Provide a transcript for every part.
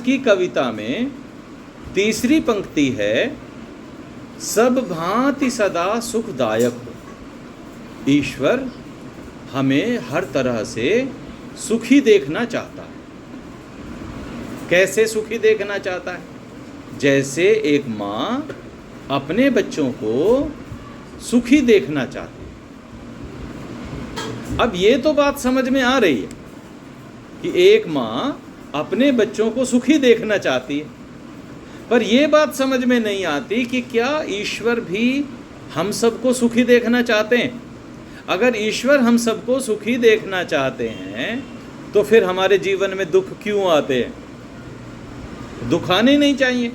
की कविता में तीसरी पंक्ति है, सब भांति सदा सुखदायक। ईश्वर हमें हर तरह से सुखी देखना चाहता है। कैसे सुखी देखना चाहता है? जैसे एक माँ अपने बच्चों को सुखी देखना चाहती है। अब ये तो बात समझ में आ रही है कि एक माँ अपने बच्चों को सुखी देखना चाहती है, पर यह बात समझ में नहीं आती कि क्या ईश्वर भी हम सबको सुखी देखना चाहते हैं? अगर ईश्वर हम सबको सुखी देखना चाहते हैं तो फिर हमारे जीवन में दुख क्यों आते हैं? दुख आने नहीं चाहिए,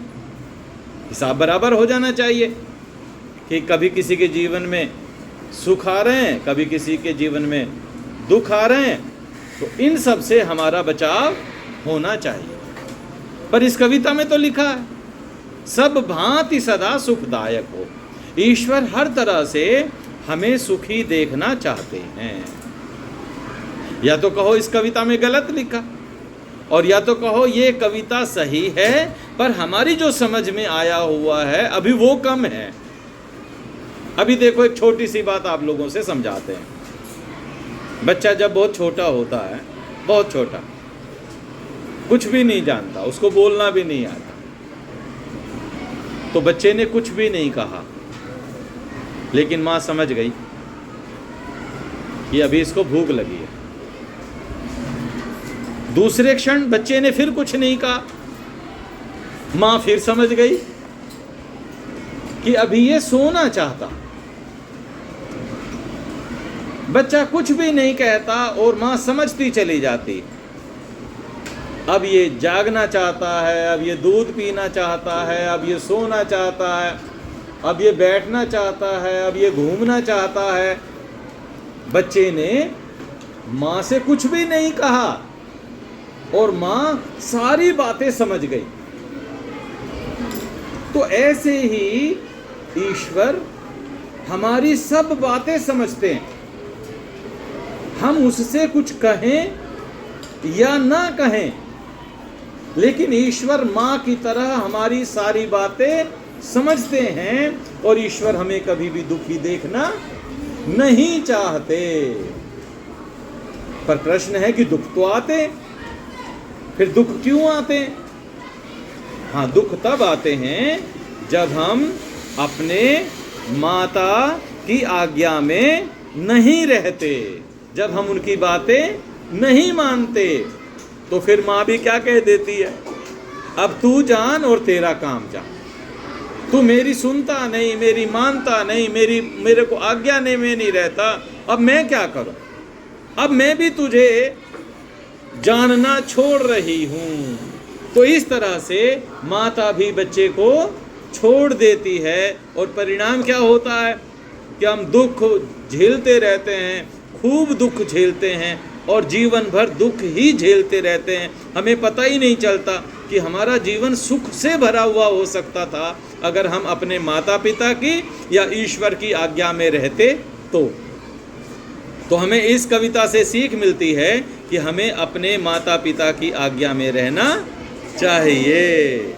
हिसाब बराबर हो जाना चाहिए कि कभी किसी के जीवन में सुख आ रहे हैं, कभी किसी के जीवन में दुख आ रहे हैं, तो इन सब से हमारा बचाव होना चाहिए। पर इस कविता में तो लिखा है, सब भांति सदा सुखदायक हो। ईश्वर हर तरह से हमें सुखी देखना चाहते हैं। या तो कहो इस कविता में गलत लिखा, और या तो कहो ये कविता सही है पर हमारी जो समझ में आया हुआ है अभी वो कम है। अभी देखो, एक छोटी सी बात आप लोगों से समझाते हैं। बच्चा जब बहुत छोटा होता है, बहुत छोटा, कुछ भी नहीं जानता, उसको बोलना भी नहीं आता, तो बच्चे ने कुछ भी नहीं कहा, लेकिन माँ समझ गई कि अभी इसको भूख लगी है। दूसरे क्षण बच्चे ने फिर कुछ नहीं कहा, माँ फिर समझ गई कि अभी ये सोना चाहता। बच्चा कुछ भी नहीं कहता और माँ समझती चली जाती, अब ये जागना चाहता है, अब ये दूध पीना चाहता है, अब ये सोना चाहता है, अब ये बैठना चाहता है, अब ये घूमना चाहता है। बच्चे ने माँ से कुछ भी नहीं कहा और माँ सारी बातें समझ गई। तो ऐसे ही ईश्वर हमारी सब बातें समझते हैं। हम उससे कुछ कहें या ना कहें, लेकिन ईश्वर माँ की तरह हमारी सारी बातें समझते हैं और ईश्वर हमें कभी भी दुखी देखना नहीं चाहते। पर प्रश्न है कि दुख तो आते, फिर दुख क्यों आते? हाँ, दुख तब आते हैं जब हम अपने माता की आज्ञा में नहीं रहते, जब हम उनकी बातें नहीं मानते। तो फिर माँ भी क्या कह देती है, अब तू जान और तेरा काम जान, तू मेरी सुनता नहीं, मेरी मानता नहीं, मेरे को आज्ञा में नहीं रहता, अब मैं क्या करूं? अब मैं भी तुझे जानना छोड़ रही हूं। तो इस तरह से माता भी बच्चे को छोड़ देती है और परिणाम क्या होता है कि हम दुख झेलते रहते हैं, खूब दुख झेलते हैं और जीवन भर दुख ही झेलते रहते हैं। हमें पता ही नहीं चलता कि हमारा जीवन सुख से भरा हुआ हो सकता था अगर हम अपने माता पिता की या ईश्वर की आज्ञा में रहते तो हमें इस कविता से सीख मिलती है कि हमें अपने माता पिता की आज्ञा में रहना चाहिए।